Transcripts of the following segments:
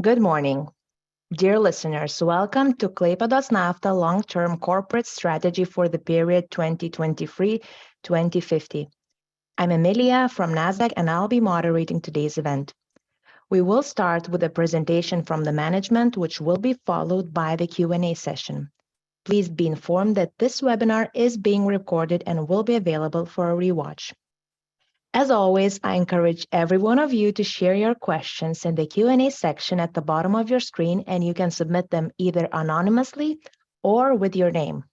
Good morning. Dear listeners, welcome to Klaipėdos Nafta long-term corporate strategy for the period 2023-2050. I'm Emilia from Nasdaq and I'll be moderating today's event. We will start with a presentation from the management, which will be followed by the Q&A session. Please be informed that this webinar is being recorded and will be available for a rewatch. As always, I encourage every one of you to share your questions in the Q&A section at the bottom of your screen, and you can submit them either anonymously or with your name.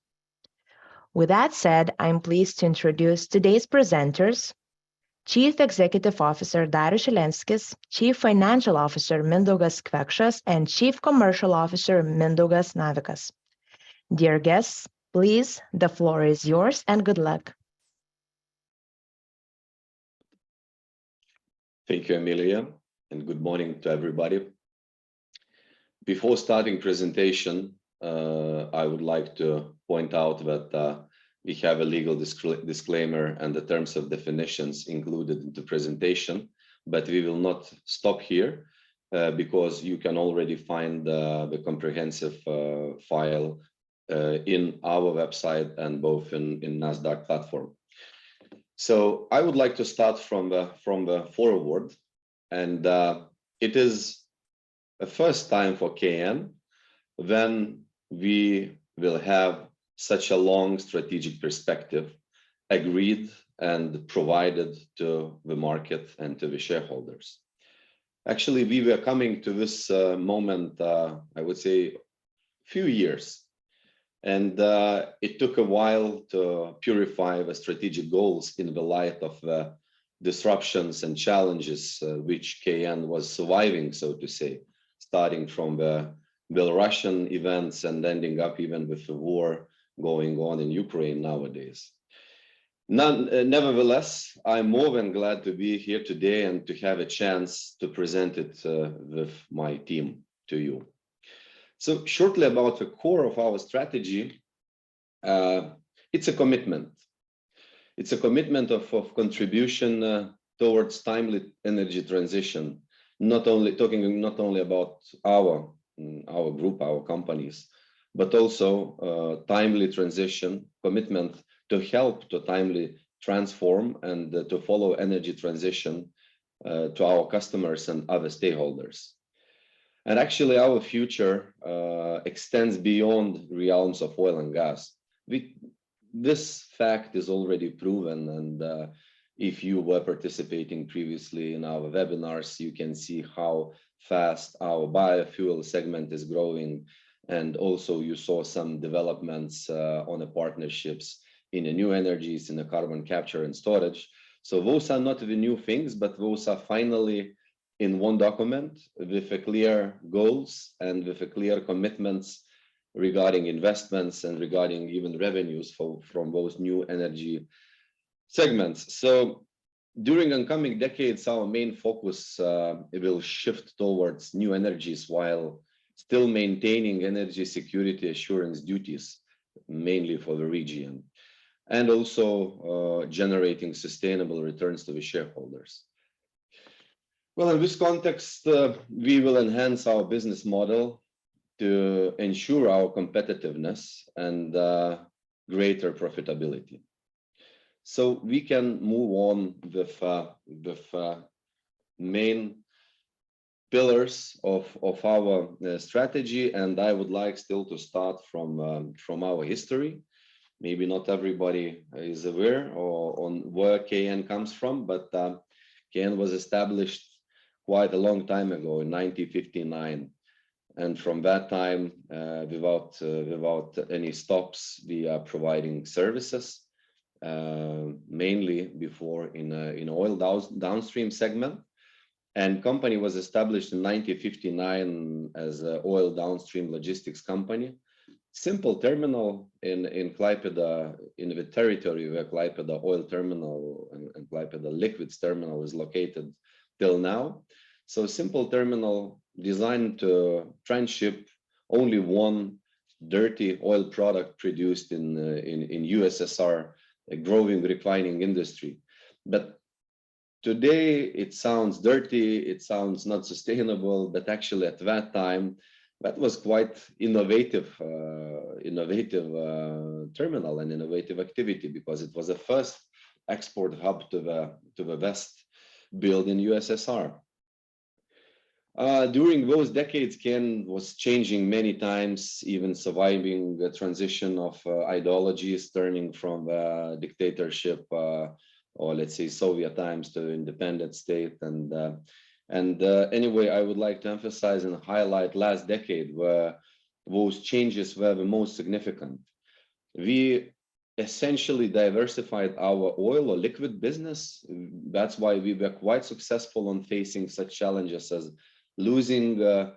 With that said, I'm pleased to introduce today's presenters, Chief Executive Officer Darius Šilenskis, Chief Financial Officer Mindaugas Kvekšas, and Chief Commercial Officer Mindaugas Navikas. Dear guests, please, the floor is yours and good luck. Thank you, Emilia, and good morning to everybody. Before starting presentation, I would like to point out that we have a legal disclaimer and the terms of definitions included in the presentation, but we will not stop here because you can already find the comprehensive file in our website and both in Nasdaq platform. So I would like to start from the forward, and it is a first time for KN when we will have such a long strategic perspective agreed and provided to the market and to the shareholders. Actually, we were coming to this moment, I would say, few years. And it took a while to purify the strategic goals in the light of the disruptions and challenges which KN was surviving, so to say, starting from the Belarusian events and ending up even with the war going on in Ukraine nowadays. Nevertheless, I'm more than glad to be here today and to have a chance to present it with my team to you. So shortly about the core of our strategy, it's a commitment. It's a commitment of contribution towards timely energy transition, not only about our group, our companies, but also timely transition, commitment to help to timely transform and to follow energy transition to our customers and other stakeholders. And actually, our future extends beyond realms of oil and gas. This fact is already proven, and if you were participating previously in our webinars, you can see how fast our biofuel segment is growing. And also you saw some developments on the partnerships in the new energies, in the carbon capture and storage. So those are not the new things, but those are finally in one document with a clear goals and with a clear commitments regarding investments and regarding even revenues from those new energy segments. So during oncoming decades, our main focus will shift towards new energies while still maintaining energy security assurance duties, mainly for the region, and also generating sustainable returns to the shareholders. Well, in this context, we will enhance our business model to ensure our competitiveness and greater profitability. So we can move on with main pillars of our strategy, and I would like still to start from our history. Maybe not everybody is aware on where KN comes from, but KN was established quite a long time ago in 1959, and from that time, without any stops, we are providing services, mainly before in oil downstream segment. And company was established in 1959 as an oil downstream logistics company. Simple terminal in Klaipėda, in the territory where Klaipėda oil terminal and Klaipėda liquids terminal is located till now. So simple terminal designed to transship only one dirty oil product produced in USSR, a growing refining industry. But Today, it sounds dirty, it sounds not sustainable, but actually at that time, that was quite innovative terminal and innovative activity, because it was the first export hub to the West built in USSR. During those decades, Ken was changing many times, even surviving the transition of ideologies, turning from dictatorship or let's say Soviet times to independent state. Anyway, I would like to emphasize and highlight last decade where those changes were the most significant. We essentially diversified our oil or liquid business. That's why we were quite successful on facing such challenges as losing a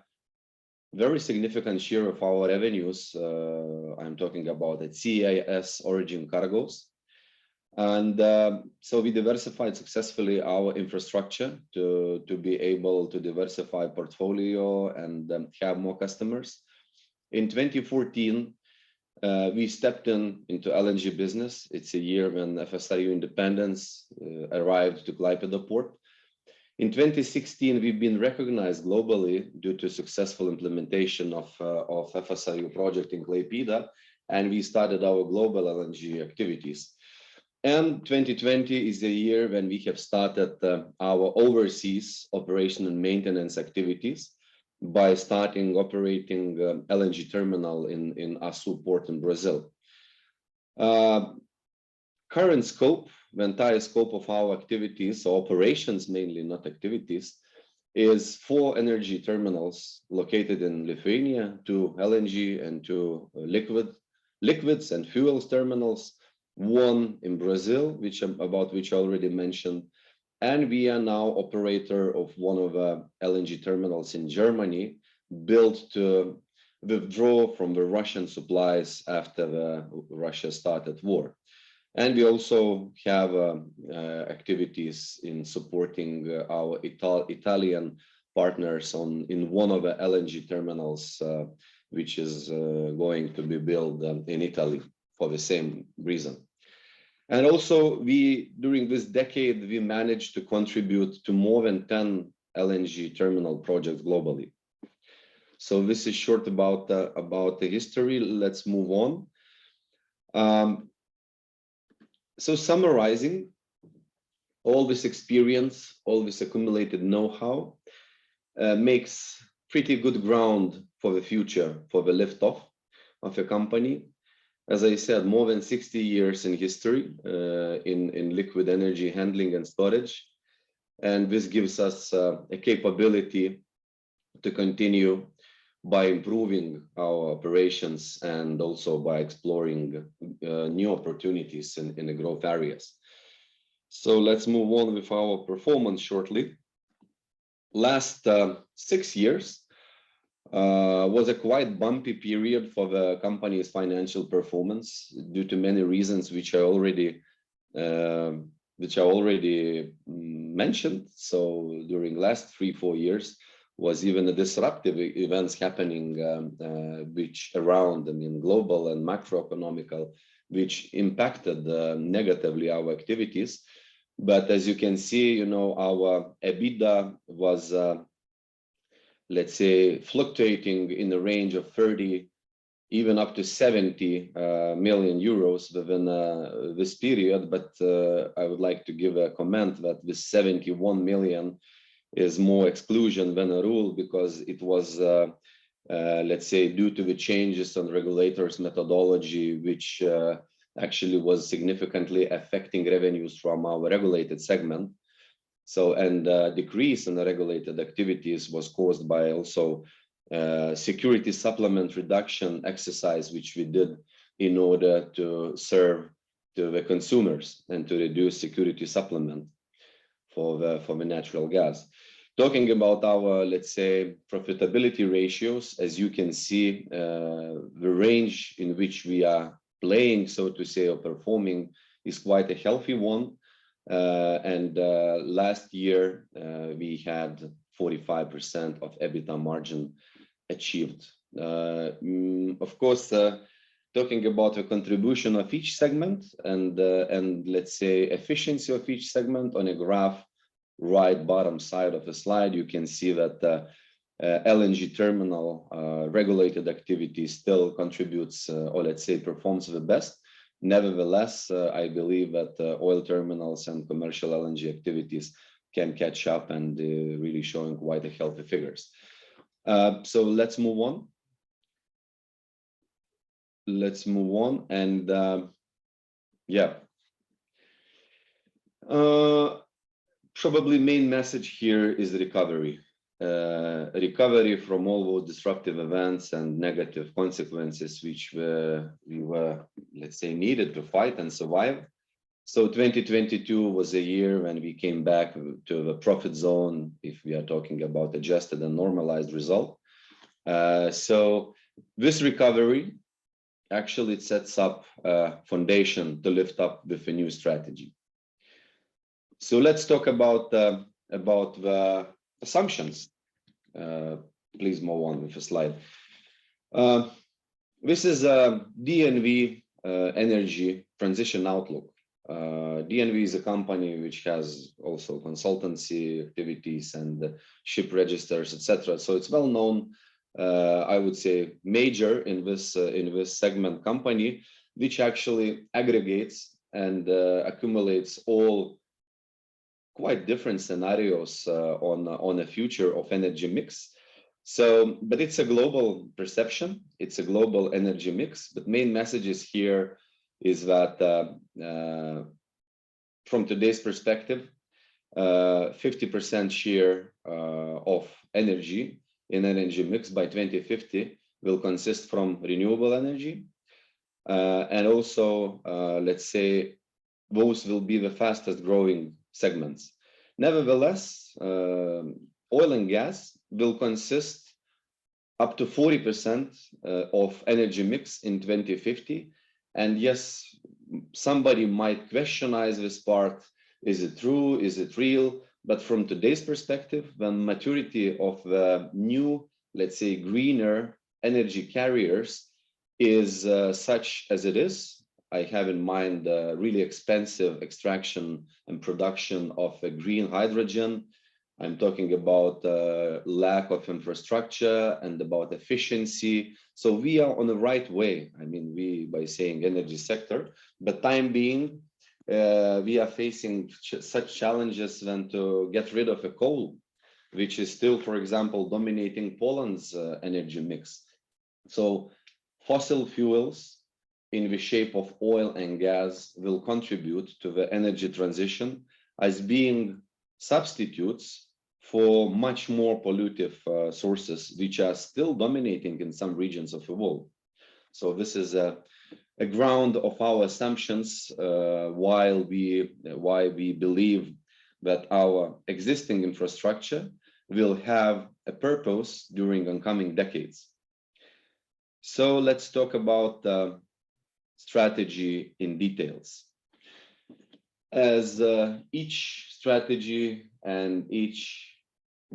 very significant share of our revenues. I'm talking about the CIS origin cargoes. And so we diversified successfully our infrastructure to be able to diversify portfolio and have more customers. In 2014, we stepped into LNG business. It's a year when FSRU Independence arrived to Klaipėdos port. In 2016, we've been recognized globally due to successful implementation of FSRU project in Klaipėda, and we started our global LNG activities. And 2020 is the year when we have started our overseas operation and maintenance activities by starting operating LNG terminal in Açu port in Brazil. Current scope, the entire scope of our activities, so operations mainly, not activities, is 4 energy terminals located in Lithuania, 2 LNG and 2 liquids and fuels terminals, 1 in Brazil, about which I already mentioned, and we are now operator of one of the LNG terminals in Germany, built to withdraw from the Russian supplies after Russia started war. And we also have activities in supporting our Italian partners in one of the LNG terminals, which is going to be built in Italy for the same reason. And also, during this decade, we managed to contribute to more than 10 LNG terminal projects globally. So this is short about the history. Let's move on. So summarizing all this experience, all this accumulated know-how makes pretty good ground for the future, for the liftoff of a company. As I said, more than 60 years in history in liquid energy handling and storage. And this gives us a capability to continue by improving our operations and also by exploring new opportunities in the growth areas. So let's move on with our performance shortly. Last 6 years was a quite bumpy period for the company's financial performance due to many reasons which I already mentioned. So during last 3-4 years was even a disruptive events happening which around, global and macroeconomical, which impacted negatively our activities. But as you can see, our EBITDA was, let's say, fluctuating in the range of 30, even up to 70 million euros within this period. But I would like to give a comment that this 71 million is more exclusion than a rule, because it was, let's say, due to the changes on regulators' methodology, which actually was significantly affecting revenues from our regulated segment. So, and decrease in the regulated activities was caused by also security supplement reduction exercise, which we did in order to serve to the consumers and to reduce security supplement for the natural gas. Talking about our, let's say, profitability ratios, as you can see, the range in which we are playing, so to say, or performing is quite a healthy one. And last year, we had 45% of EBITDA margin achieved. Of course, talking about the contribution of each segment and let's say efficiency of each segment on a graph right bottom side of the slide, you can see that the LNG terminal regulated activity still contributes, or let's say performs the best. Nevertheless, I believe that oil terminals and commercial LNG activities can catch up and really showing quite a healthy figures. So let's move on. Let's move on, and yeah. Probably main message here is the recovery. Recovery from all those disruptive events and negative consequences which we were, let's say, needed to fight and survive. So 2022 was a year when we came back to the profit zone, if we are talking about adjusted and normalized result. So this recovery, actually, it sets up a foundation to lift up with a new strategy. So let's talk about the assumptions. Please move on with the slide. This is a DNV energy transition outlook. DNV is a company which has also consultancy activities and ship registers, etc. So it's well known. I would say major in this segment company, which actually aggregates and accumulates all quite different scenarios on a future of energy mix. So, but it's a global perception. It's a global energy mix. But main messages here is that from today's perspective, 50% share of energy in energy mix by 2050 will consist from renewable energy. And also, let's say, those will be the fastest growing segments. Nevertheless, oil and gas will consist up to 40% of energy mix in 2050. And yes, somebody might questionize this part. Is it true? Is it real? But from today's perspective, the maturity of the new, let's say, greener energy carriers is such as it is. I have in mind really expensive extraction and production of green hydrogen. I'm talking about lack of infrastructure and about efficiency. So we are on the right way. I mean, we by saying energy sector, but time being, we are facing such challenges than to get rid of a coal, which is still, for example, dominating Poland's energy mix. So fossil fuels in the shape of oil and gas will contribute to the energy transition as being substitutes for much more pollutive sources, which are still dominating in some regions of the world. So this is a ground of our assumptions why we believe that our existing infrastructure will have a purpose during oncoming decades. So let's talk about strategy in details. As each strategy and each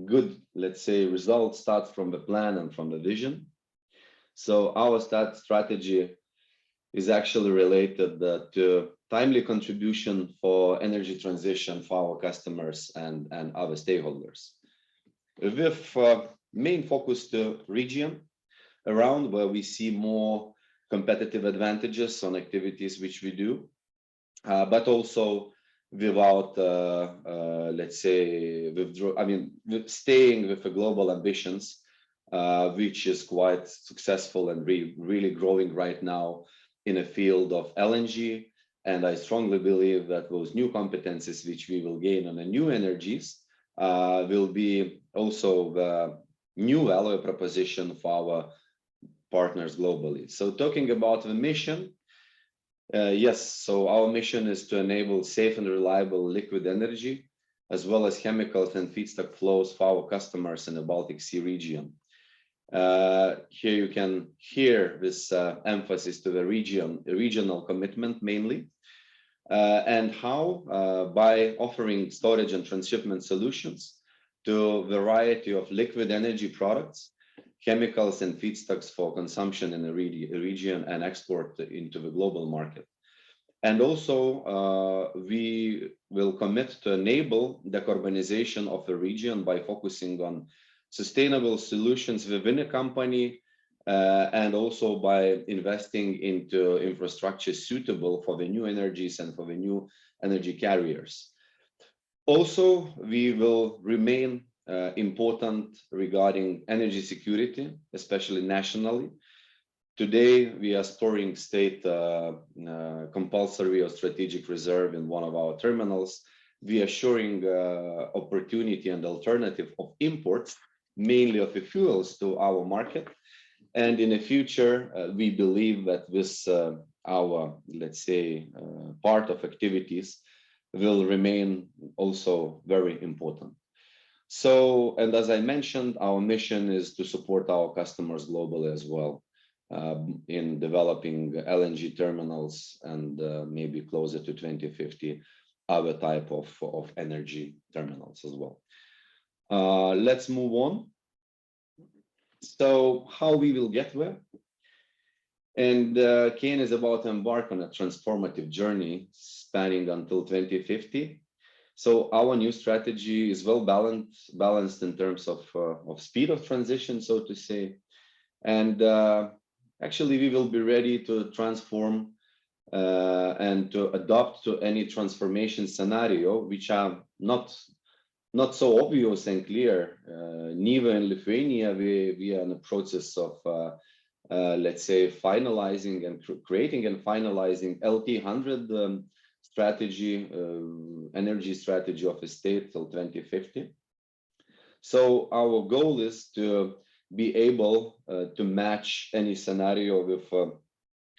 good, let's say, result starts from the plan and from the vision. So our strategy is actually related to timely contribution for energy transition for our customers and other stakeholders. With main focus to region around where we see more competitive advantages on activities which we do, but also without, let's say, staying with the global ambitions, which is quite successful and really growing right now in a field of LNG. And I strongly believe that those new competencies which we will gain on the new energies will be also the new value proposition for our partners globally. So talking about the mission, yes, so our mission is to enable safe and reliable liquid energy, as well as chemicals and feedstock flows for our customers in the Baltic Sea region. Here you can hear this emphasis to the regional commitment mainly, and how by offering storage and transshipment solutions to a variety of liquid energy products, chemicals and feedstocks for consumption in the region and export into the global market. And also, we will commit to enable decarbonization of the region by focusing on sustainable solutions within a company, and also by investing into infrastructure suitable for the new energies and for the new energy carriers. Also, we will remain important regarding energy security, especially nationally. Today, we are storing state compulsory or strategic reserve in one of our terminals. We are assuring opportunity and alternative of imports, mainly of the fuels, to our market. And in the future, we believe that this, our, let's say, part of activities will remain also very important. So, and as I mentioned, our mission is to support our customers globally as well, in developing LNG terminals and maybe closer to 2050 other type of energy terminals as well. Let's move on. So how we will get there? And KN is about to embark on a transformative journey spanning until 2050. So our new strategy is well balanced in terms of speed of transition, so to say. And actually, we will be ready to transform and to adopt to any transformation scenario, which are not so obvious and clear. Neither in Lithuania, we are in the process of, let's say, finalizing and creating and finalizing LT100 strategy, energy strategy of the state till 2050. So our goal is to be able to match any scenario with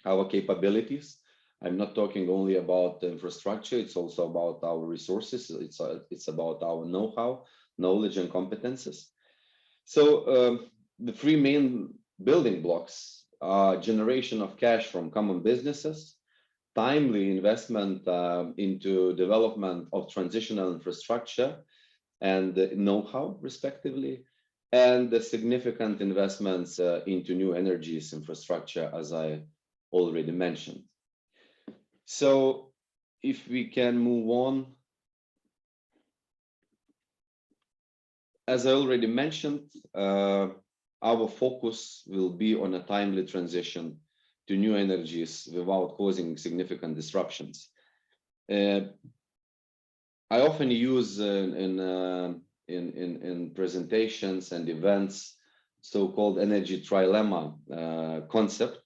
our capabilities. I'm not talking only about the infrastructure, it's also about our resources, it's about our know-how, knowledge and competences. So the three main building blocks are generation of cash from common businesses, timely investment into development of transitional infrastructure and know-how, respectively, and the significant investments into new energies infrastructure, as I already mentioned. So if we can move on. As I already mentioned, our focus will be on a timely transition to new energies without causing significant disruptions. I often use in presentations and events so-called energy trilemma concept,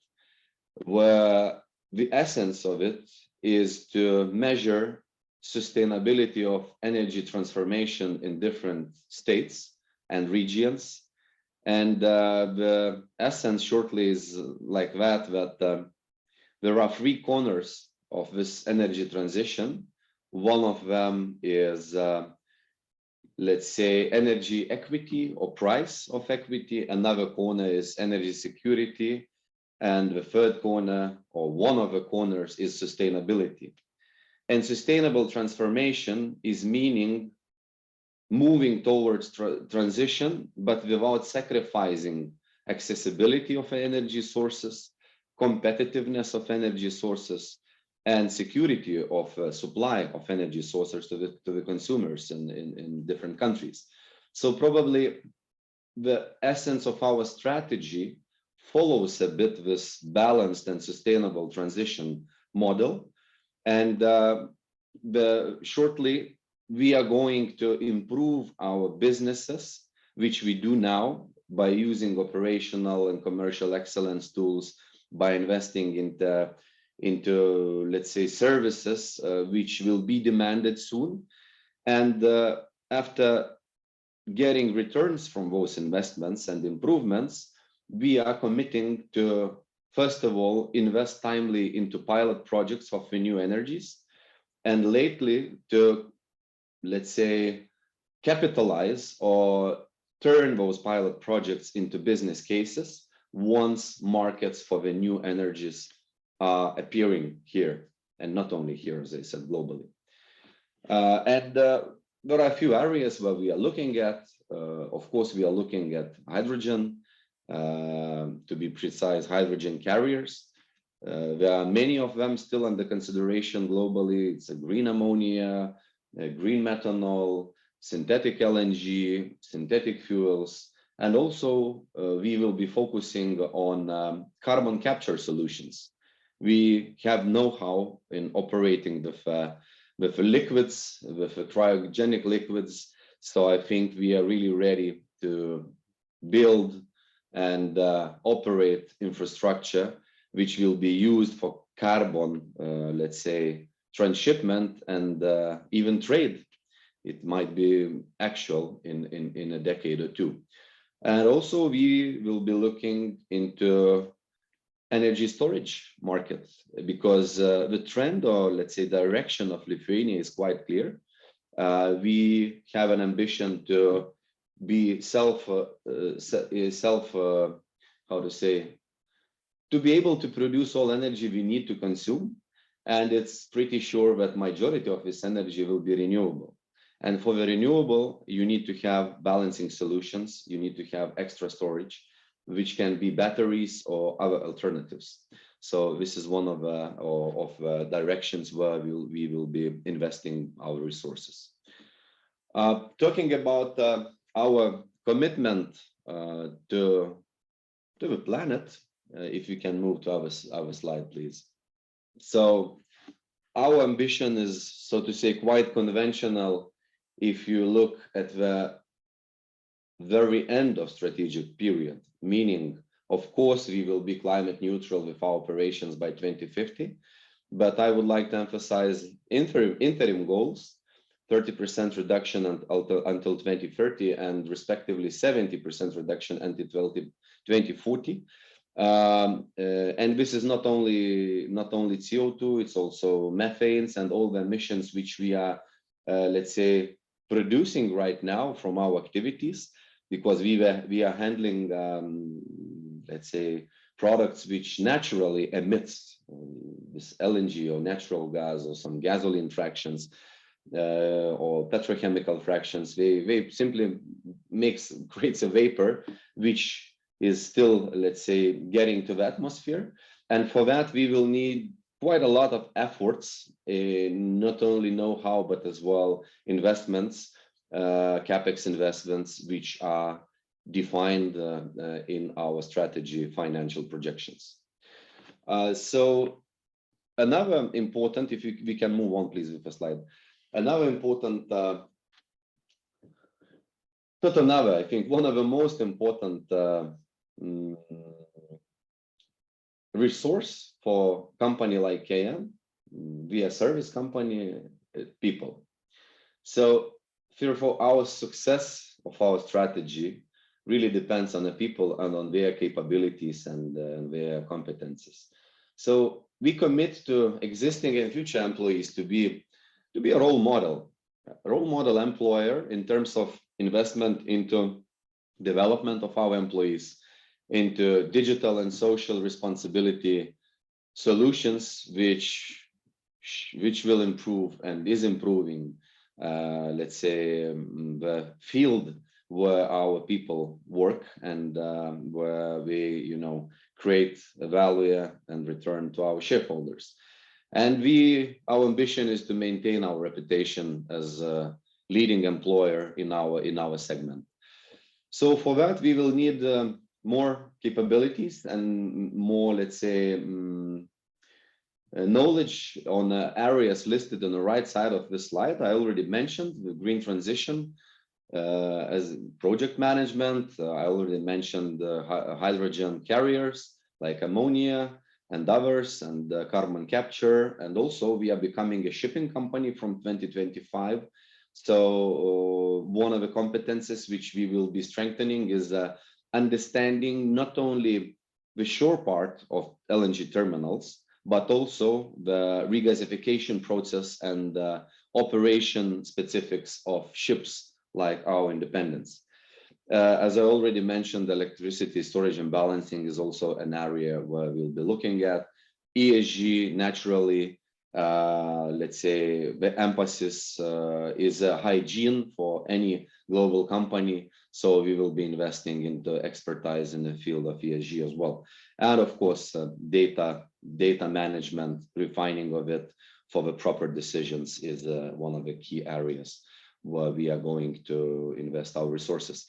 where the essence of it is to measure sustainability of energy transformation in different states and regions. And the essence shortly is like that there are three corners of this energy transition. One of them is, let's say, energy equity or price of equity. Another corner is energy security. And the third corner, or one of the corners, is sustainability. And sustainable transformation is meaning moving towards transition, but without sacrificing accessibility of energy sources, competitiveness of energy sources, and security of supply of energy sources to the consumers in different countries. So probably the essence of our strategy follows a bit this balanced and sustainable transition model. And shortly, we are going to improve our businesses, which we do now by using operational and commercial excellence tools, by investing into let's say, services which will be demanded soon. And after getting returns from those investments and improvements, we are committing to, first of all, invest timely into pilot projects of new energies, and lately to, let's say, capitalize or turn those pilot projects into business cases once markets for the new energies are appearing here, and not only here, as I said, globally. And there are a few areas where we are looking at. Of course, we are looking at hydrogen, to be precise, hydrogen carriers. There are many of them still under consideration globally. It's a green ammonia, green methanol, synthetic LNG, synthetic fuels, and also we will be focusing on carbon capture solutions. We have know-how in operating with liquids, with cryogenic liquids. So I think we are really ready to build and operate infrastructure which will be used for carbon, let's say, transshipment and even trade. It might be actual in a decade or two. And also we will be looking into energy storage market, because the trend, or let's say direction of Lithuania, is quite clear. We have an ambition to be to be able to produce all energy we need to consume, and it's pretty sure that majority of this energy will be renewable. And for the renewable, you need to have balancing solutions. You need to have extra storage, which can be batteries or other alternatives. So this is one of the directions where we will be investing our resources. Talking about our commitment to the planet, if you can move to our slide, please. So our ambition is, so to say, quite conventional. If you look at the very end of strategic period, meaning, of course, we will be climate neutral with our operations by 2050, but I would like to emphasize interim goals, 30% reduction until 2030, and respectively 70% reduction until 2040. And this is not only CO2, it's also methanes and all the emissions which we are, let's say, producing right now from our activities, because we are handling, let's say, products which naturally emits this LNG or natural gas or some gasoline fractions or petrochemical fractions. They simply creates a vapor which is still, let's say, getting to the atmosphere. And for that, we will need quite a lot of efforts, not only know-how, but as well investments, CapEx investments, which are defined in our strategy financial projections. So another important, if we can move on, please, with the slide. Another important, not another, I think one of the most important resource for company like KN, we are a service company, people. So therefore our success of our strategy really depends on the people and on their capabilities and their competencies. So we commit to existing and future employees to be a role model employer in terms of investment into development of our employees, into digital and social responsibility solutions, which will improve and is improving, let's say, the field where our people work and where we, create a value and return to our shareholders. And our ambition is to maintain our reputation as a leading employer in our segment. So for that, we will need more capabilities and more, let's say, knowledge on areas listed on the right side of this slide. I already mentioned the green transition as project management. I already mentioned hydrogen carriers like ammonia and others, and carbon capture. And also we are becoming a shipping company from 2025. So one of the competences which we will be strengthening is understanding not only the shore part of LNG terminals, but also the regasification process and operation specifics of ships like our Independence. As I already mentioned, electricity storage and balancing is also an area where we'll be looking at. ESG, naturally, let's say the emphasis is hygiene for any global company. So we will be investing into expertise in the field of ESG as well. And of course, data management, refining of it for the proper decisions is one of the key areas where we are going to invest our resources.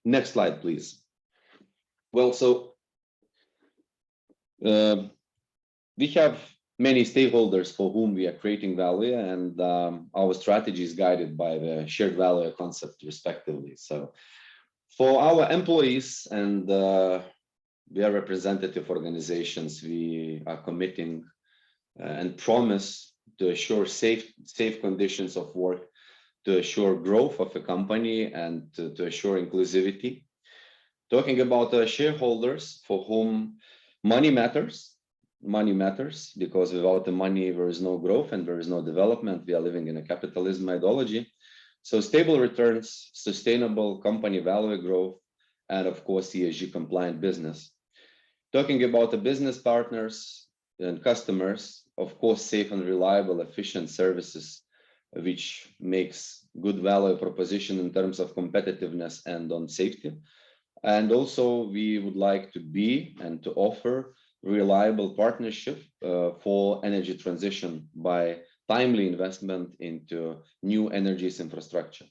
Next slide, please. Well, so we have many stakeholders for whom we are creating value, and our strategy is guided by the shared value concept respectively. So for our employees and their representative organizations, we are committing and promise to assure safe conditions of work, to assure growth of a company, and to assure inclusivity. Talking about shareholders for whom money matters because without the money there is no growth and there is no development. We are living in a capitalism ideology. So stable returns, sustainable company value growth, and of course ESG compliant business. Talking about the business partners and customers, of course safe and reliable, efficient services, which makes good value proposition in terms of competitiveness and on safety. And also we would like to be and to offer reliable partnership for energy transition by timely investment into new energies infrastructure.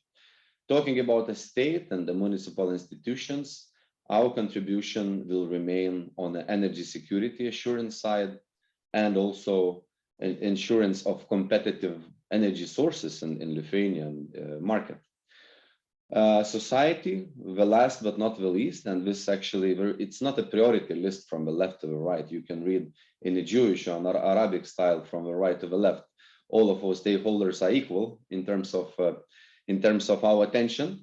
Talking about the state and the municipal institutions, our contribution will remain on the energy security assurance side and also an insurance of competitive energy sources in Lithuanian market. Society, the last but not the least, and this actually, it's not a priority list from the left to the right. You can read in the Jewish or Arabic style from the right to the left. All of our stakeholders are equal in terms of our attention.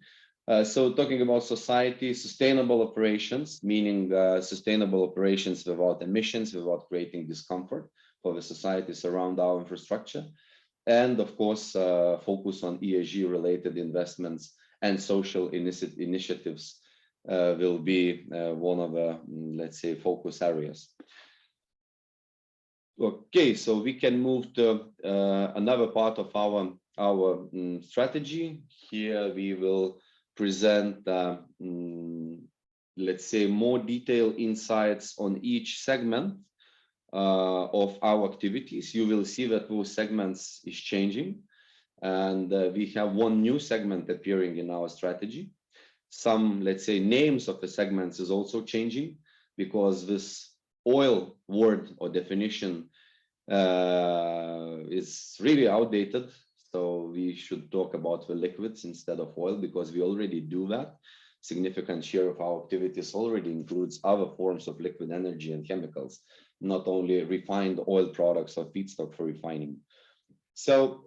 So talking about society, sustainable operations, meaning sustainable operations without emissions, without creating discomfort for the societies around our infrastructure. And of course, focus on ESG related investments and social initiatives will be one of the, let's say, focus areas. Okay, so we can move to another part of our strategy. Here we will present, let's say, more detailed insights on each segment of our activities. You will see that those segments is changing. And we have one new segment appearing in our strategy. Some, let's say, names of the segments is also changing because this oil word or definition is really outdated. So we should talk about the liquids instead of oil because we already do that. Significant share of our activities already includes other forms of liquid energy and chemicals, not only refined oil products or feedstock for refining. So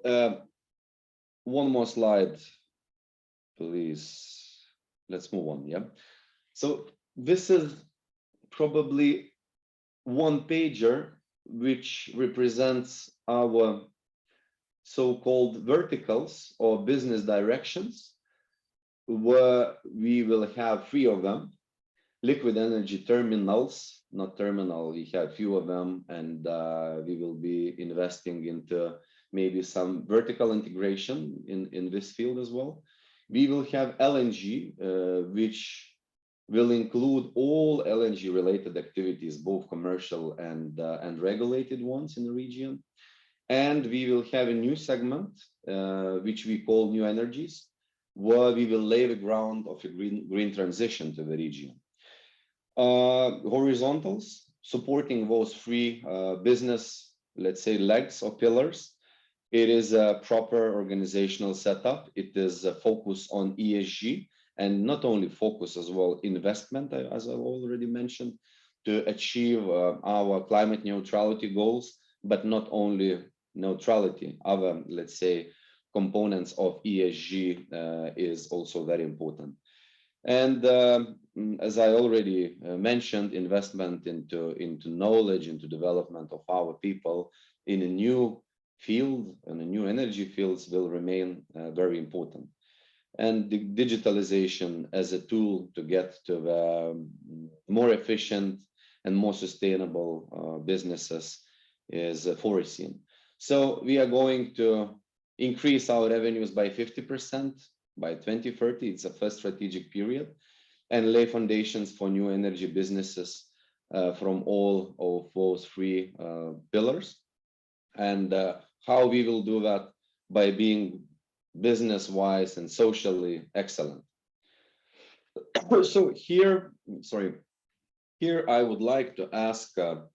one more slide, please. Let's move on, yeah. So this is probably one pager which represents our so-called verticals or business directions, where we will have 3 of them. Liquid energy terminals, not terminal, we have few of them, and we will be investing into maybe some vertical integration in this field as well. We will have LNG, which will include all LNG related activities, both commercial and regulated ones in the region. And we will have a new segment, which we call new energies, where we will lay the ground of a green transition to the region. Horizontals, supporting those 3 business, let's say, legs or pillars. It is a proper organizational setup. It is a focus on ESG, and not only focus as well investment, as I already mentioned, to achieve our climate neutrality goals, but not only neutrality, other, let's say, components of ESG is also very important. And as I already mentioned, investment into knowledge, into development of our people in a new field and the new energy fields will remain very important. And the digitalization as a tool to get to the more efficient and more sustainable businesses is foreseen. So we are going to increase our revenues by 50% by 2030. It's the first strategic period, and lay foundations for new energy businesses from all of those three pillars. And how we will do that? By being business-wise and socially excellent. So here I would like to ask our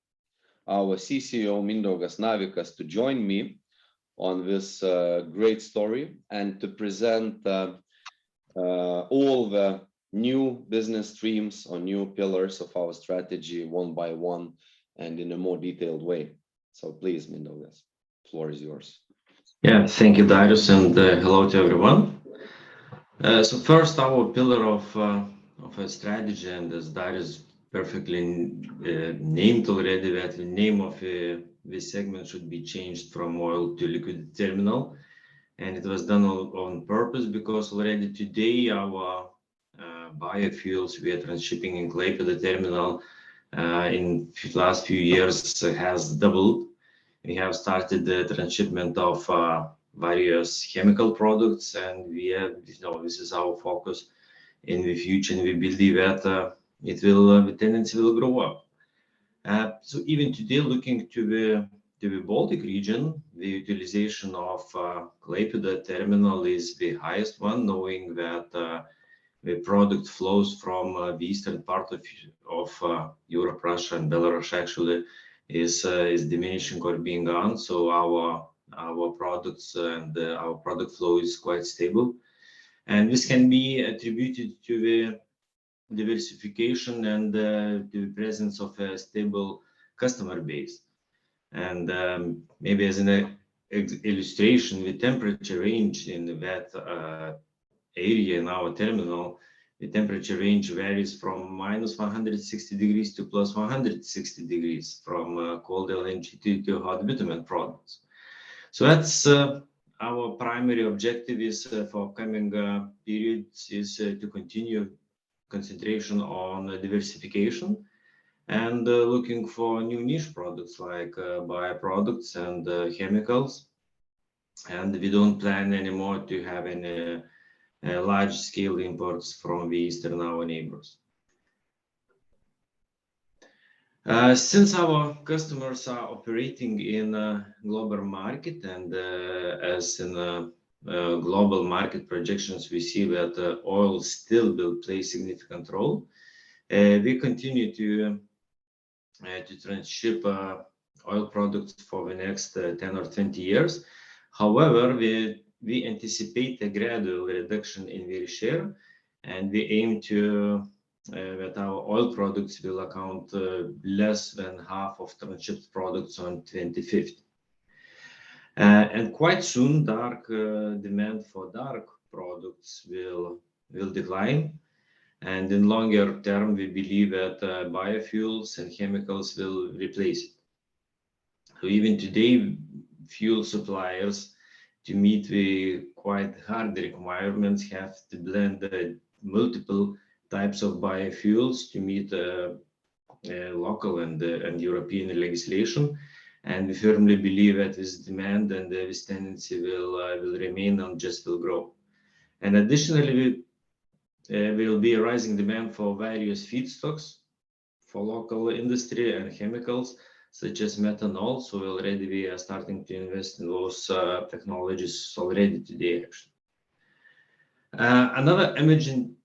CCO Mindaugas Navikas to join me on this great story and to present all the new business streams or new pillars of our strategy one by one and in a more detailed way. So please, Mindaugas, the floor is yours. Yeah, thank you, Darius, and hello to everyone. So first, our pillar of a strategy, and as Darius perfectly named already, that the name of this segment should be changed from oil to liquid terminal, and it was done on purpose because already today our biofuels we are transshipping in Klaipėdos terminal in the last few years has doubled. We have started the transshipment of various chemical products, and we have, this is our focus in the future, and we believe that the tendency will grow up. So even today, looking to the Baltic region, the utilization of Klaipėdos terminal is the highest one, knowing that the product flows from the eastern part of Europe, Russia, and Belarus actually is diminishing or being gone. So our products and our product flow is quite stable, and this can be attributed to the diversification and the presence of a stable customer base. And maybe as an illustration, the temperature range in that area in our terminal, the temperature range varies from minus 160 degrees to plus 160 degrees, from cold LNG to hot bitumen products. So that's our primary objective is for coming periods is to continue concentration on diversification and looking for new niche products like bioproducts and chemicals. And we don't plan anymore to have any large-scale imports from the eastern our neighbors. Since our customers are operating in a global market, and as in global market projections, we see that oil still will play a significant role. We continue to transship oil products for the next 10 or 20 years. However, we anticipate a gradual reduction in their share, and we aim to that our oil products will account less than half of transshipped products on 2050. And quite soon, demand for dark products will decline, and in longer term, we believe that biofuels and chemicals will replace it. So even today, fuel suppliers, to meet the quite hard requirements, have to blend multiple types of biofuels to meet local and European legislation. And we firmly believe that this demand and this tendency will remain and just will grow. And additionally, will be a rising demand for various feedstocks for local industry and chemicals, such as methanol. So already we are starting to invest in those technologies already today, actually. Another emerging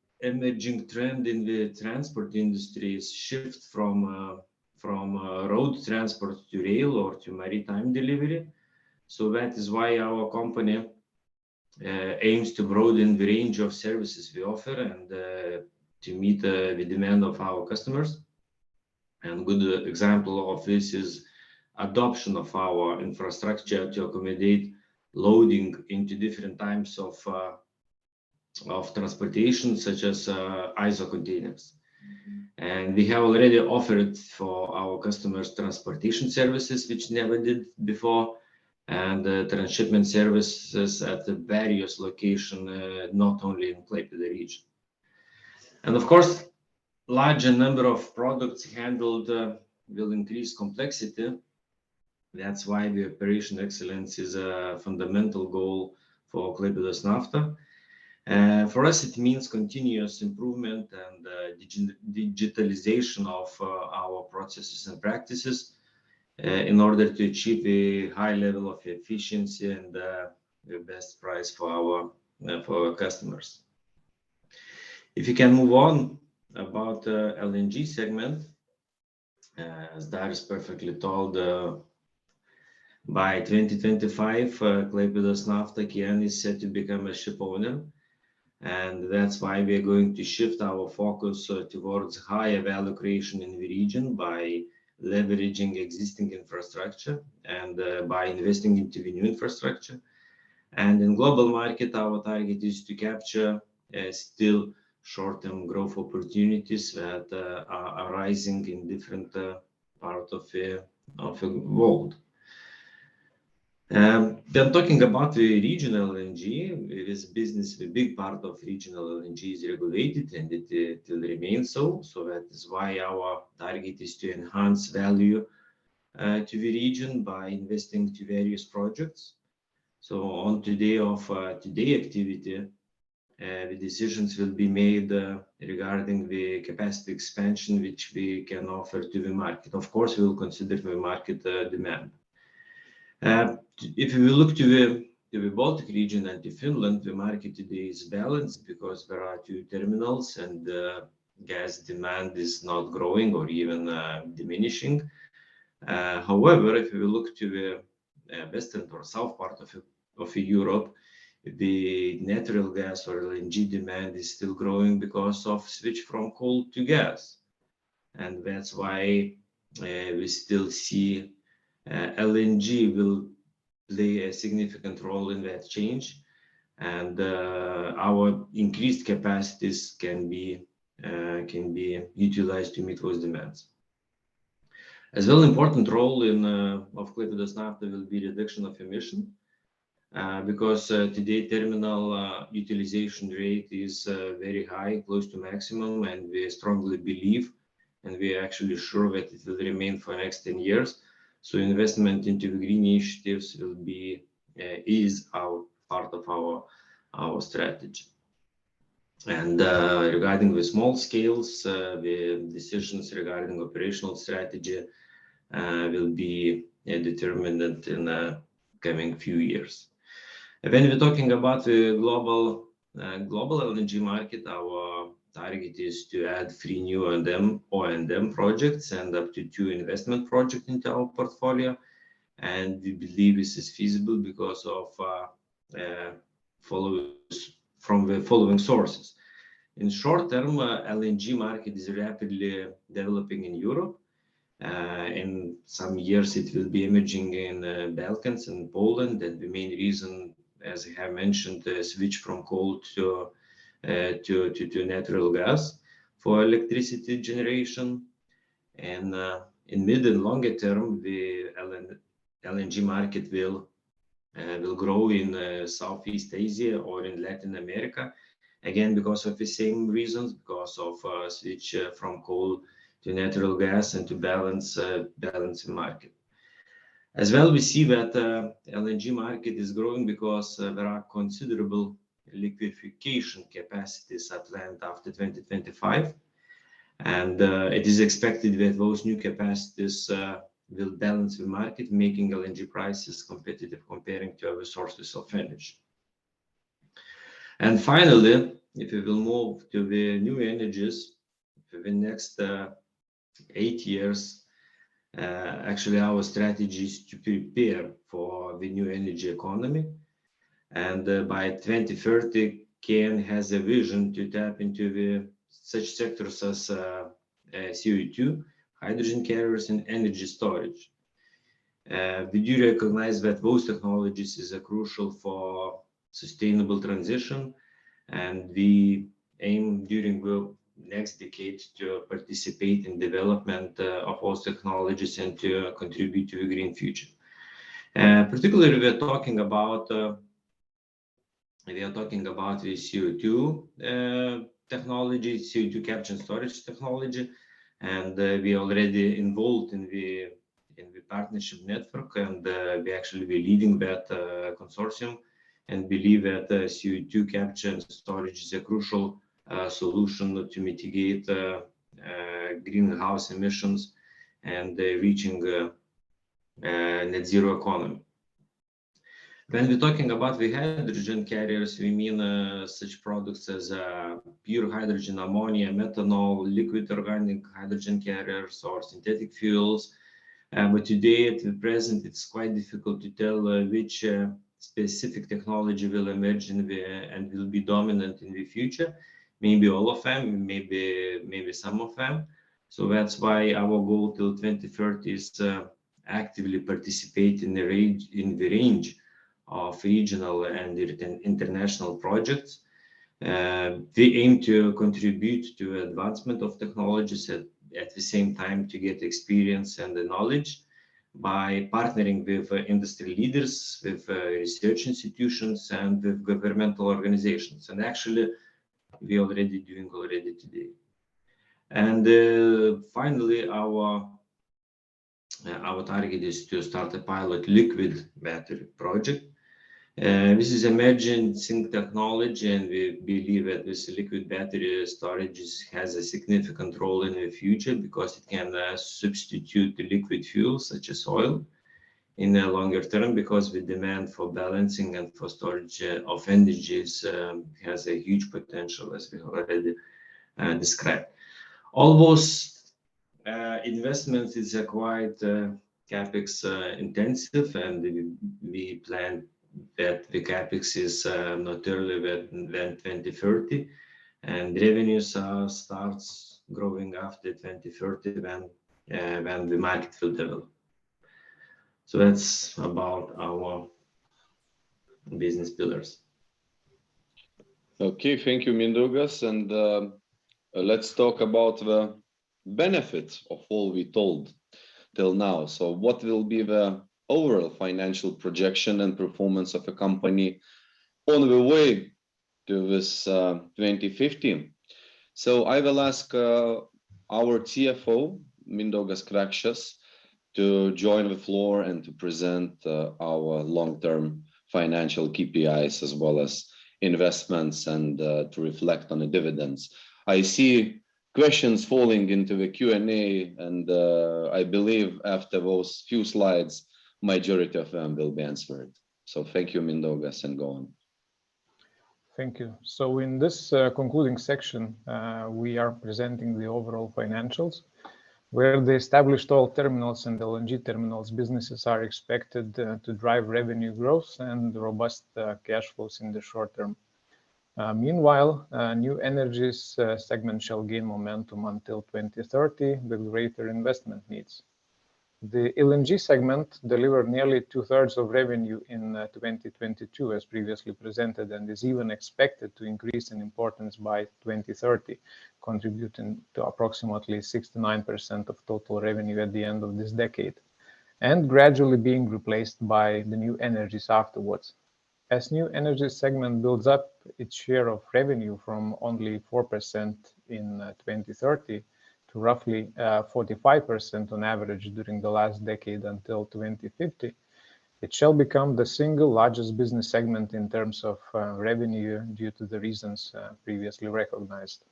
trend in the transport industry is shift from road transport to rail or to maritime delivery. So that is why our company aims to broaden the range of services we offer and to meet the demand of our customers. And good example of this is adoption of our infrastructure to accommodate loading into different types of transportation, such as ISO containers. And we have already offered for our customers transportation services, which never did before, and transshipment services at the various locations, not only in Klaipėdos region. And of course, larger number of products handled will increase complexity, That's why the operation excellence is a fundamental goal for Klaipėdos Nafta. For us, it means continuous improvement and digitalization of our processes and practices in order to achieve a high level of efficiency and the best price for our customers. If you can move on about LNG segment, as Darius perfectly told, by 2025, Klaipėdos Nafta KN is set to become a ship owner. And that's why we are going to shift our focus towards higher value creation in the region by leveraging existing infrastructure and by investing into the new infrastructure. And in global market, our target is to capture still short-term growth opportunities that are arising in different parts of the world. Then talking about the regional LNG, this business, the big part of regional LNG is regulated and it will remain so. So that is why our target is to enhance value to the region by investing to various projects. So on today activity, the decisions will be made regarding the capacity expansion which we can offer to the market. Of course, we will consider the market demand. If we look to the Baltic region and to Finland, the market today is balanced because there are two terminals and gas demand is not growing or even diminishing. However, if we look to the western or south part of Europe, the natural gas or LNG demand is still growing because of switch from coal to gas. And that's why we still see LNG will play a significant role in that change, and our increased capacities can be utilized to meet those demands. As well, important role of Klaipėdos Nafta will be reduction of emission, because today terminal utilization rate is very high, close to maximum, and we strongly believe, and we are actually sure that it will remain for the next 10 years. So investment into the green initiatives will be is our part of our strategy. And regarding the small scales, the decisions regarding operational strategy will be determined in the coming few years. And when we're talking about the global LNG market, our target is to add 3 new O&M projects and up to 2 investment projects into our portfolio. And we believe this is feasible because of from the following sources. In short term, LNG market is rapidly developing in Europe. In some years, it will be emerging in Balkans and Poland. And the main reason, as I have mentioned, the switch from coal to natural gas for electricity generation. And in mid and longer term, the LNG market will grow in Southeast Asia or in Latin America, again because of the same reasons, because of switch from coal to natural gas and to balance the market. As well, we see that LNG market is growing because there are considerable liquefaction capacities at land after 2025, and it is expected that those new capacities will balance the market, making LNG prices competitive comparing to other sources of energy. And finally, if we will move to the new energies for the next 8 years, actually our strategy is to prepare for the new energy economy. And by 2030, KN has a vision to tap into such sectors as CO2, hydrogen carriers, and energy storage. We do recognize that those technologies is crucial for sustainable transition, and we aim during the next decade to participate in development of those technologies and to contribute to the green future. Particularly, we are talking about the CO2 technology, CO2 capture and storage technology, and we are already involved in the partnership network, and we actually be leading that consortium, and believe that CO2 capture and storage is a crucial solution to mitigate greenhouse emissions and reaching net zero economy. When we're talking about the hydrogen carriers, we mean such products as pure hydrogen, ammonia, methanol, liquid organic hydrogen carriers, or synthetic fuels. But today, at the present, it's quite difficult to tell which specific technology will emerge and will be dominant in the future. Maybe all of them, maybe some of them. So that's why our goal till 2030 is actively participate in the range of regional and international projects. We aim to contribute to advancement of technologies at the same time to get experience and the knowledge by partnering with industry leaders, with research institutions, and with governmental organizations. And actually, we already doing today. And finally, our target is to start a pilot liquid battery project. This is emerging technology, and we believe that this liquid battery storage has a significant role in the future because it can substitute the liquid fuels such as oil in the longer term, because the demand for balancing and for storage of energies has a huge potential, as we already described. All those investments is quite capex intensive, and we plan that the capex is not earlier than 2030, and revenues starts growing after 2030 when the market will develop. So that's about our business pillars. Okay, thank you, Mindaugas, and let's talk about the benefits of all we told till now. So what will be the overall financial projection and performance of a company on the way to this 2050? So I will ask our CFO, Mindaugas Krakšas, to join the floor and to present our long-term financial KPIs as well as investments, and to reflect on the dividends. I see questions falling into the Q&A, and I believe after those few slides, majority of them will be answered. So thank you, Mindaugas, and go on. Thank you. So in this concluding section, we are presenting the overall financials, where the established oil terminals and LNG terminals businesses are expected to drive revenue growth and robust cash flows in the short term. Meanwhile, new energies segment shall gain momentum until 2030 with greater investment needs. The LNG segment delivered nearly 2/3 of revenue in 2022, as previously presented, and is even expected to increase in importance by 2030, contributing to approximately 69% of total revenue at the end of this decade, and gradually being replaced by the new energies afterwards. As new energy segment builds up its share of revenue from only 4% in 2030 to roughly 45% on average during the last decade until 2050, it shall become the single largest business segment in terms of revenue due to the reasons previously recognized.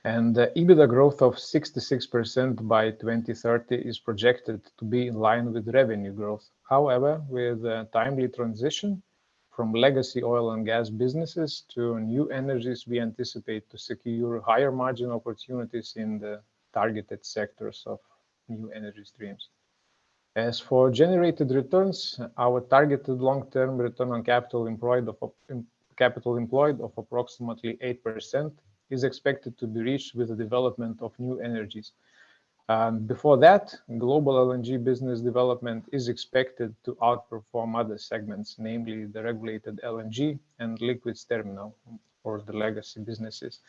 And EBITDA growth of 66% by 2030 is projected to be in line with revenue growth. However, with a timely transition from legacy oil and gas businesses to new energies, we anticipate to secure higher margin opportunities in the targeted sectors of new energy streams. As for generated returns, our targeted long-term return on capital employed of approximately 8% is expected to be reached with the development of new energies. Before that, global LNG business development is expected to outperform other segments, namely the regulated LNG and liquids terminal, or the legacy businesses,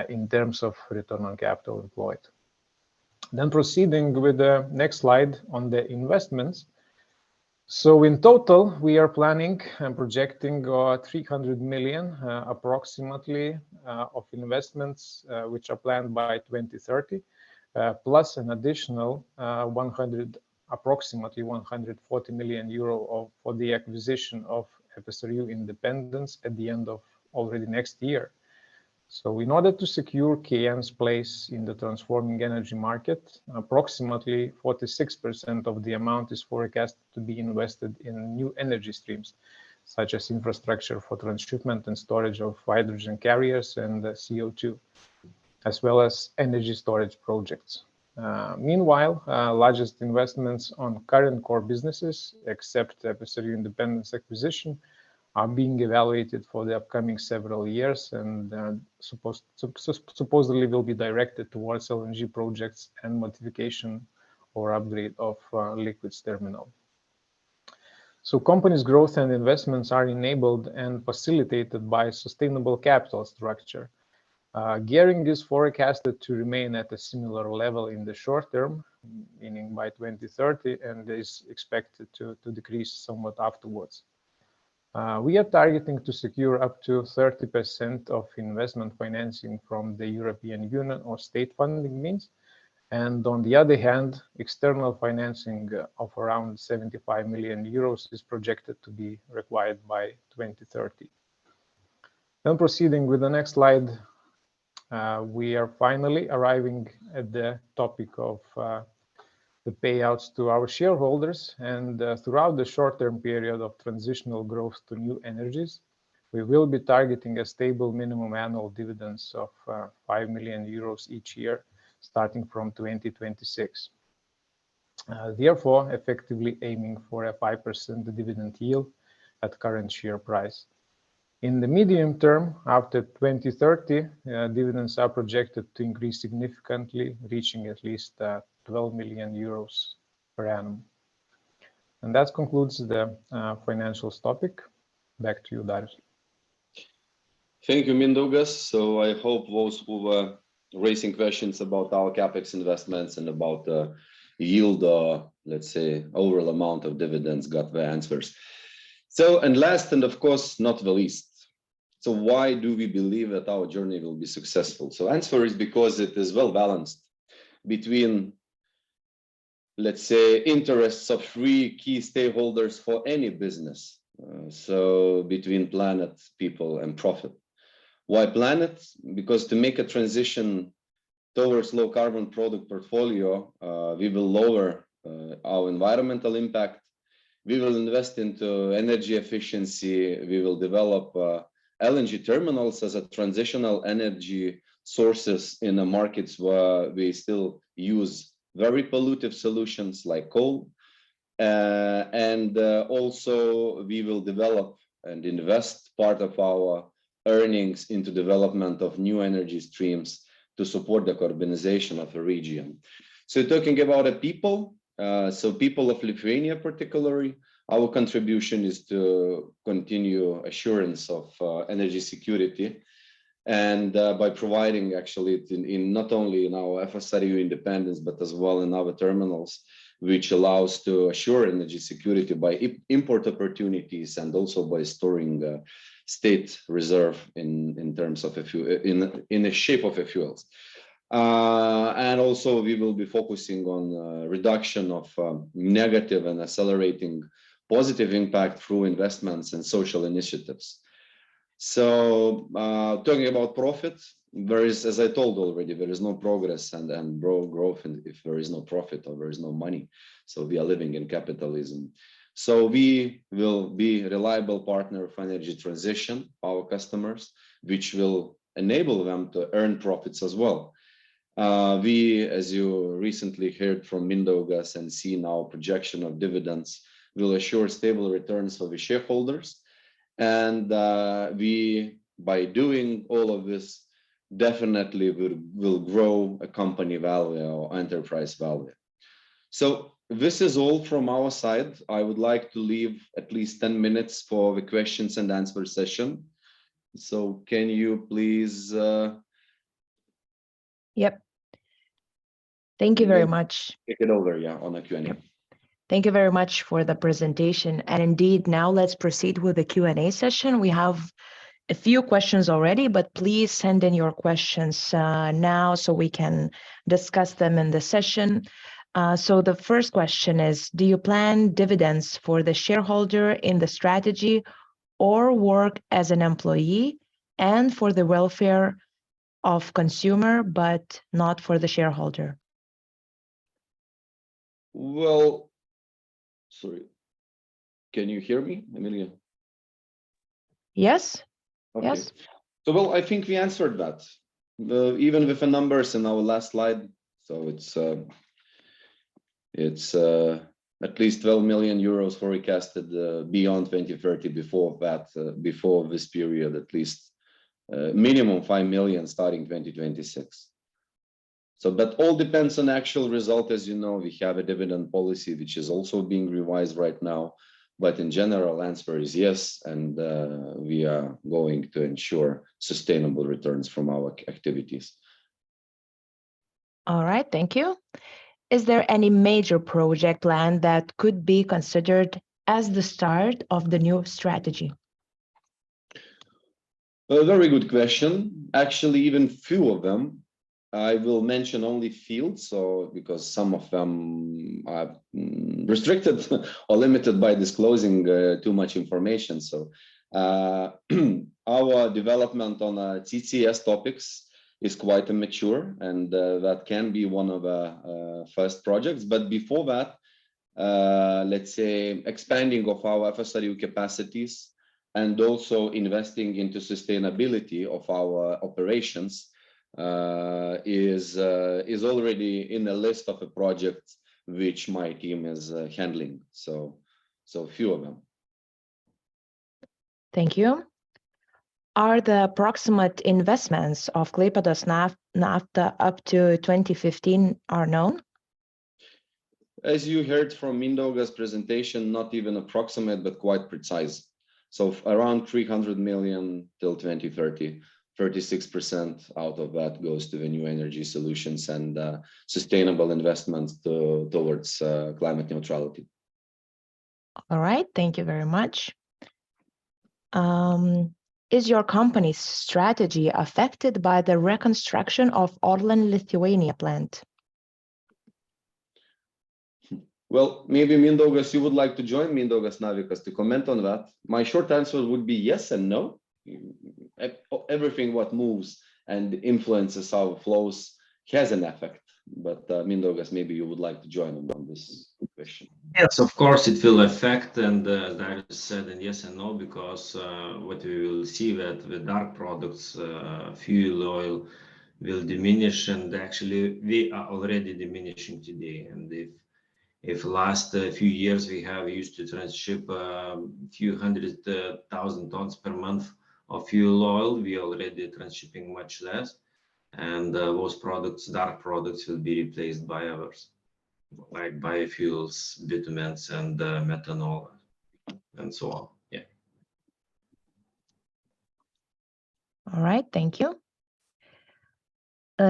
in terms of return on capital employed. Then proceeding with the next slide on the investments. So in total, we are planning and projecting 300 million approximately of investments which are planned by 2030, plus an additional 100 approximately 140 million euro for the acquisition of FSRU Independence at the end of already next year. So in order to secure KN's place in the transforming energy market, approximately 46% of the amount is forecasted to be invested in new energy streams, such as infrastructure for transshipment and storage of hydrogen carriers and CO2, as well as energy storage projects. Meanwhile, largest investments on current core businesses, except FSRU Independence acquisition, are being evaluated for the upcoming several years and supposedly will be directed towards LNG projects and modification or upgrade of liquids terminal. So companies' growth and investments are enabled and facilitated by sustainable capital structure. Gearing is forecasted to remain at a similar level in the short term, meaning by 2030, and is expected to decrease somewhat afterwards. We are targeting to secure up to 30% of investment financing from the European Union or state funding means. And on the other hand, external financing of around 75 million euros is projected to be required by 2030. Then proceeding with the next slide, we are finally arriving at the topic of the payouts to our shareholders, and throughout the short-term period of transitional growth to new energies, we will be targeting a stable minimum annual dividends of 5 million euros each year, starting from 2026. Therefore, effectively aiming for a 5% dividend yield at current share price. In the medium term, after 2030, dividends are projected to increase significantly, reaching at least 12 million euros per annum. And that concludes the financials topic. Back to you, Darius. Thank you, Mindaugas. So I hope those who were raising questions about our capex investments and about the yield, let's say, overall amount of dividends got the answers. So, and last, and of course, not the least. So why do we believe that our journey will be successful? So answer is because it is well balanced between, let's say, interests of three key stakeholders for any business. So between planet, people, and profit. Why planet? Because to make a transition towards low carbon product portfolio, we will lower our environmental impact. We will invest into energy efficiency. We will develop LNG terminals as a transitional energy sources in the markets where we still use very pollutive solutions like coal. And also we will develop and invest part of our earnings into development of new energy streams to support the decarbonization of the region. So talking about the people, so people of Lithuania particularly, our contribution is to continue assurance of energy security, and by providing actually in not only in our FSRU Independence, but as well in our terminals, which allows to assure energy security by import opportunities and also by storing state reserve in terms of in the shape of fuels. And also we will be focusing on reduction of negative and accelerating positive impact through investments and social initiatives. So talking about profit, there is, as I told already, there is no progress and growth if there is no profit or there is no money. So we are living in capitalism. So we will be a reliable partner of energy transition, our customers, which will enable them to earn profits as well. We, as you recently heard from Mindaugas and seen our projection of dividends, will assure stable returns for the shareholders. And we, by doing all of this, definitely will grow a company value or enterprise value. So this is all from our side. I would like to leave at least 10 minutes for the questions and answer session. So can you please... Yep. Thank you very much. Take it over, yeah, on the Q&A. Yep. Thank you very much for the presentation. And indeed, now let's proceed with the Q&A session. We have a few questions already, but please send in your questions now so we can discuss them in the session. So the first question is, do you plan dividends for the shareholder in the strategy or work as an employee and for the welfare of consumer, but not for the shareholder? Well, sorry. Can you hear me, Emilia? Yes? Okay. Yes. So, well, I think we answered that, even with the numbers in our last slide. So it's at least 12 million euros forecasted beyond 2030. Before that, before this period, at least minimum 5 million starting 2026. So, but all depends on actual result. As you know, we have a dividend policy which is also being revised right now. But in general, answer is yes, and we are going to ensure sustainable returns from our activities. All right, thank you. Is there any major project plan that could be considered as the start of the new strategy? A very good question. Actually, even few of them. I will mention only fields, so because some of them are restricted or limited by disclosing too much information. So our development on CCS topics is quite immature, and that can be one of the first projects. But before that, let's say expanding of our FSRU capacities and also investing into sustainability of our operations is already in a list of a project which my team is handling. So few of them. Thank you. Are the approximate investments of Klaipėdos Nafta up to 2015 are known? As you heard from Mindaugas presentation, not even approximate, but quite precise. So around 300 million till 2030. 36% out of that goes to the new energy solutions and sustainable investments towards climate neutrality. All right, thank you very much. Is your company's strategy affected by the reconstruction of Orlen Lithuania plant? Well, maybe Mindaugas, you would like to join Mindaugas Navikas to comment on that. My short answer would be yes and no. Everything what moves and influences our flows has an effect, but Mindaugas, maybe you would like to join on this question. Yes, of course it will affect, and as Darius said, and yes and no, because what we will see that the dark products, fuel oil, will diminish, and actually we are already diminishing today. And if last few years we have used to transship a few 100,000 tons per month of fuel oil, we are already transshipping much less, and those products, dark products, will be replaced by others, like biofuels, bitumens, and methanol, and so on. Yeah. All right, thank you.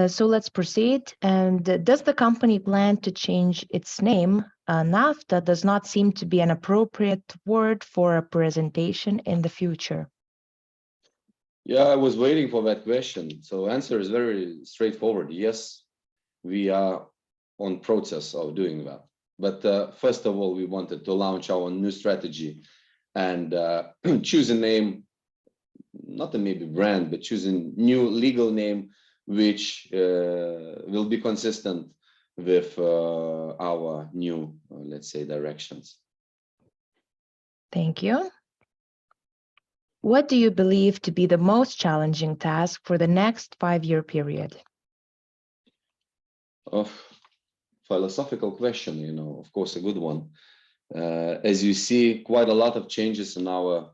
So let's proceed. And does the company plan to change its name? Nafta does not seem to be an appropriate word for a presentation in the future. Yeah, I was waiting for that question. So answer is very straightforward. Yes, we are on process of doing that. But first of all, we wanted to launch our new strategy and choose a name, not a maybe brand, but choose a new legal name which will be consistent with our new, let's say, directions. Thank you. What do you believe to be the most challenging task for the next 5-year period? Philosophical question, you know, of course, a good one. As you see, quite a lot of changes in our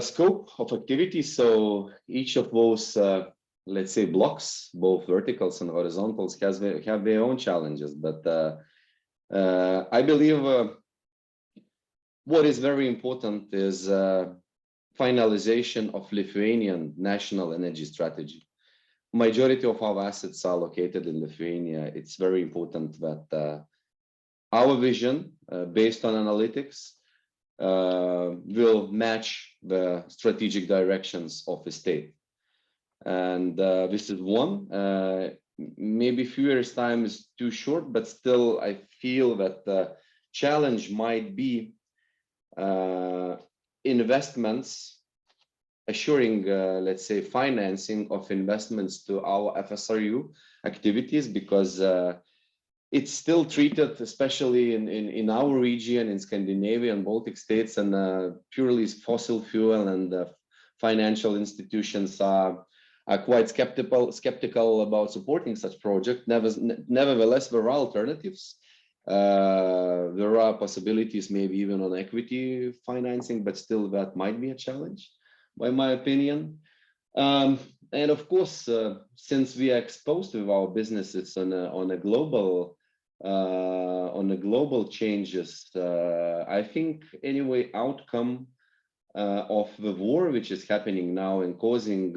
scope of activity. So each of those, let's say, blocks, both verticals and horizontals, have their own challenges. But I believe what is very important is finalization of Lithuanian national energy strategy. Majority of our assets are located in Lithuania. It's very important that our vision, based on analytics, will match the strategic directions of the state. And this is one. maybe few years time is too short, but still I feel that the challenge might be investments, assuring, let's say, financing of investments to our FSRU activities, because it's still treated, especially in our region, in Scandinavia and Baltic states, and purely fossil fuel, and financial institutions are quite skeptical about supporting such project. Nevertheless, there are alternatives. There are possibilities, maybe even on equity financing, but still that might be a challenge, by my opinion. And of course, since we are exposed with our businesses on a global changes, I think anyway outcome of the war which is happening now and causing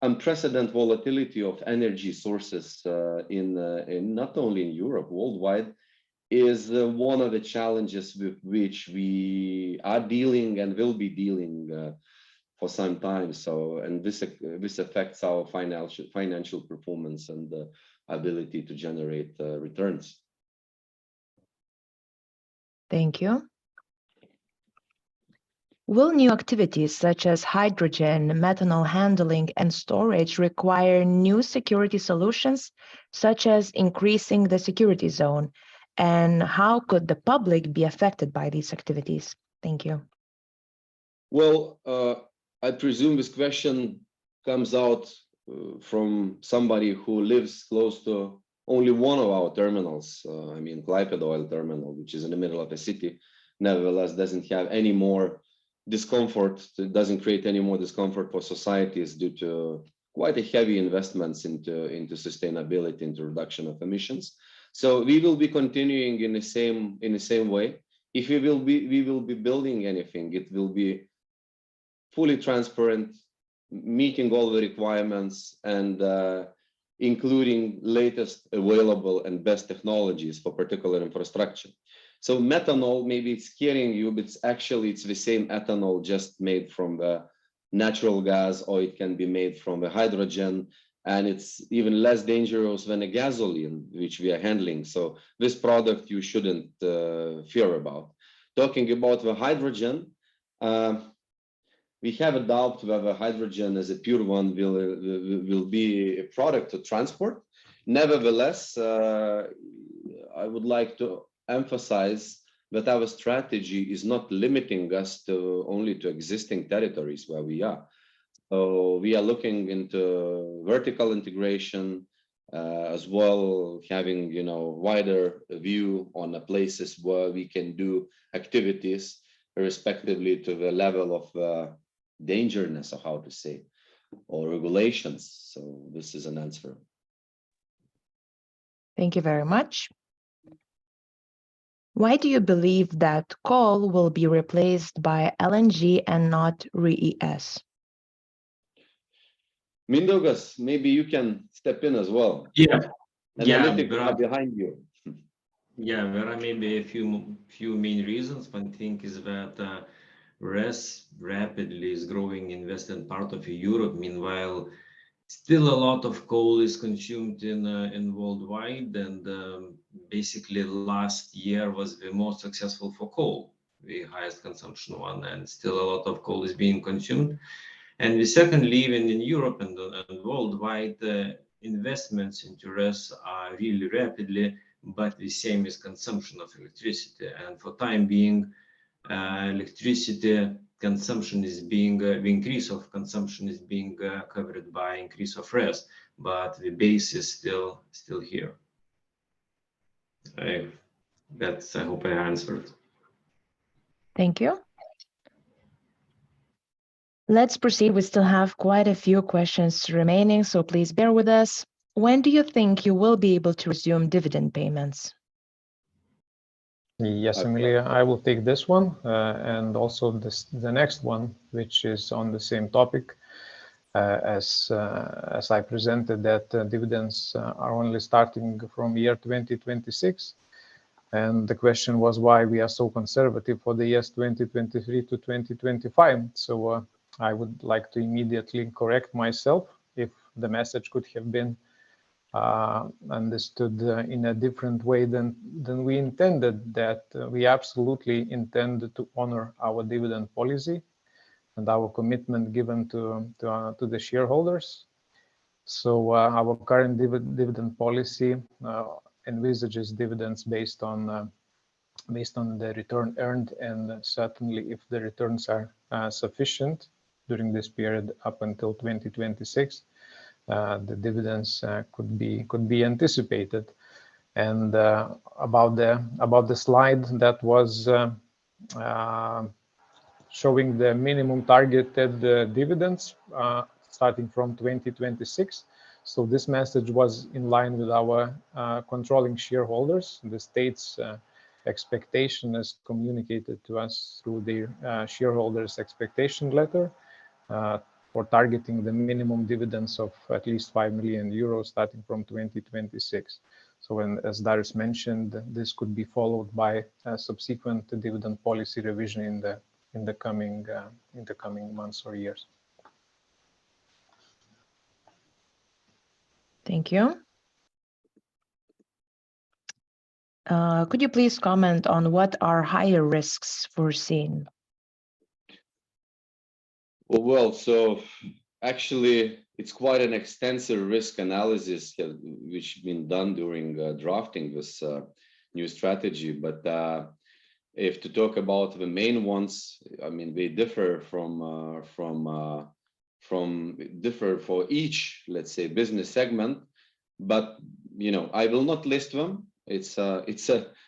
unprecedented volatility of energy sources in not only in Europe, worldwide, is one of the challenges with which we are dealing and will be dealing for some time. So, and this affects our financial performance and the ability to generate returns. Thank you. Will new activities such as hydrogen, methanol handling, and storage require new security solutions, such as increasing the security zone? And how could the public be affected by these activities? Thank you. Well, I presume this question comes out from somebody who lives close to only one of our terminals. I mean, Klaipėdos oil terminal, which is in the middle of the city, nevertheless doesn't have any more discomfort. It doesn't create any more discomfort for societies due to quite a heavy investments into sustainability, into reduction of emissions. So we will be continuing in the same way. If we will be building anything, it will be fully transparent, meeting all the requirements, and including latest available and best technologies for particular infrastructure. So methanol, maybe it's scaring you, but it's the same ethanol, just made from the natural gas, or it can be made from the hydrogen, and it's even less dangerous than a gasoline, which we are handling. So this product you shouldn't fear about. Talking about the hydrogen, we have a doubt whether hydrogen as a pure one will be a product to transport. Nevertheless, I would like to emphasize that our strategy is not limiting us to only to existing territories where we are. So we are looking into vertical integration as well, having wider view on the places where we can do activities, respectively to the level of dangerousness, or how to say, or regulations. So this is an answer. Thank you very much. Why do you believe that coal will be replaced by LNG and not RES? Mindaugas, maybe you can step in as well. Yeah. Analytics Yeah, are behind you. Yeah, there are maybe a few main reasons. One thing is that RES rapidly is growing in western part of Europe. Meanwhile, still a lot of coal is consumed in worldwide, and basically last year was the most successful for coal, the highest consumption one, and still a lot of coal is being consumed. And the secondly, even in Europe and worldwide, investments into RES are really rapidly, but the same is consumption of electricity. And for time being, electricity consumption is being, the increase of consumption is being covered by increase of RES, but the base is still here. I hope I answered. Thank you. Let's proceed. We still have quite a few questions remaining, so please bear with us. When do you think you will be able to resume dividend payments? Yes, Emilia, I will take this one and also the next one, which is on the same topic as I presented, that dividends are only starting from year 2026. And the question was why we are so conservative for the years 2023 to 2025. So I would like to immediately correct myself if the message could have been understood in a different way than we intended, that we absolutely intend to honor our dividend policy and our commitment given to the shareholders. So our current dividend policy envisages dividends based on the return earned, and certainly if the returns are sufficient during this period up until 2026, the dividends could be anticipated. And about the slide that was showing the minimum targeted dividends starting from 2026. So this message was in line with our controlling shareholders. The state's expectation is communicated to us through their shareholders' expectation letter for targeting the minimum dividends of at least 5 million euros starting from 2026. So, as Darius mentioned, this could be followed by a subsequent dividend policy revision in the coming months or years. Thank you. Could you please comment on what are higher risks foreseen? Well, so actually, it's quite an extensive risk analysis which has been done during drafting this new strategy. But if to talk about the main ones, I mean, they differ differ for each, let's say, business segment. But I will not list them. It's a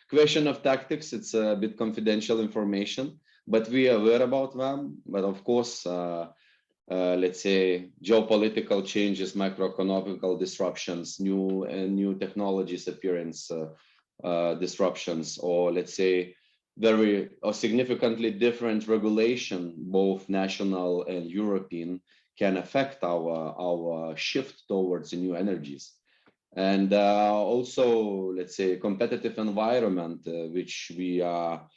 question of tactics. It's a bit confidential information, but we are aware about them. But of course, let's say geopolitical changes, macroeconomical disruptions, new technologies appearance, disruptions, or let's say very or significantly different regulation, both national and European, can affect our shift towards the new energies. And also, let's say, competitive environment, which we are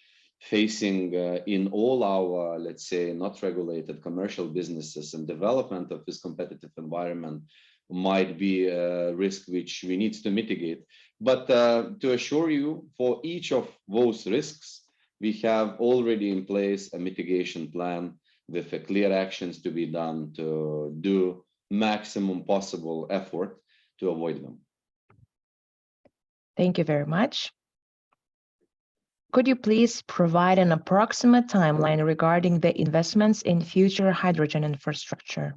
facing in all our, let's say, not regulated commercial businesses, and development of this competitive environment might be a risk which we need to mitigate. But to assure you, for each of those risks, we have already in place a mitigation plan with clear actions to be done to do maximum possible effort to avoid them. Thank you very much. Could you please provide an approximate timeline regarding the investments in future hydrogen infrastructure?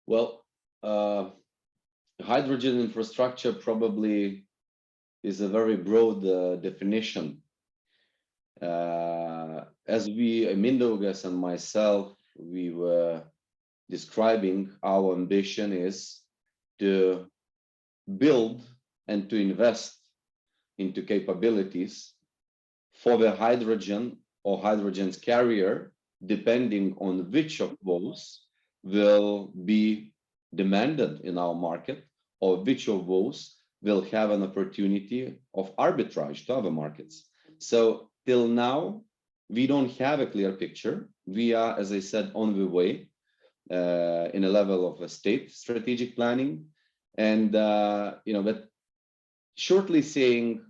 Well, hydrogen infrastructure probably is a very broad definition. As Mindaugas and myself, we were describing, our ambition is to build and to invest into capabilities for the hydrogen or hydrogen's carrier, depending on which of those will be demanded in our market, or which of those will have an opportunity of arbitrage to other markets. So till now, we don't have a clear picture. We are, as I said, on the way in a level of a state strategic planning. And, but shortly saying,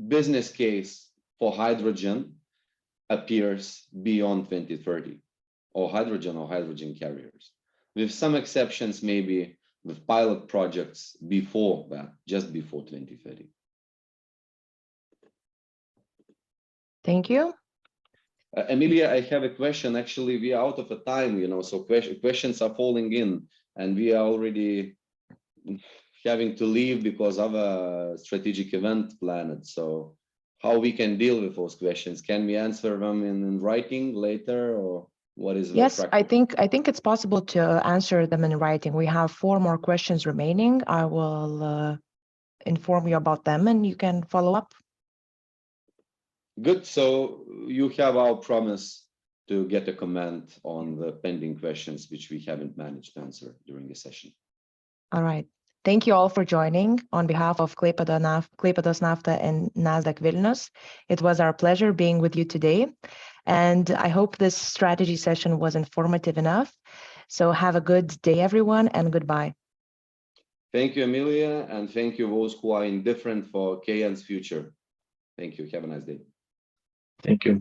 business case for hydrogen appears beyond 2030, or hydrogen carriers, with some exceptions, maybe with pilot projects before that, just before 2030. Thank you. Emilia, I have a question. Actually, we are out of time, so questions are falling in, and we are already having to leave because of a strategic event planned. So how we can deal with those questions? Can we answer them in writing later, or what is the Yes, practice? I think it's possible to answer them in writing. We have 4 more questions remaining. I will inform you about them and you can follow up. Good. So you have our promise to get a comment on the pending questions which we haven't managed to answer during the session. All right. Thank you all for joining on behalf of Klaipėdos Nafta and Nasdaq Vilnius. It was our pleasure being with you today. And I hope this strategy session was informative enough. So have a good day, everyone, and goodbye. Thank you, Emilia, and thank you those who are indifferent for KN's future. Thank you. Have a nice day. Thank you.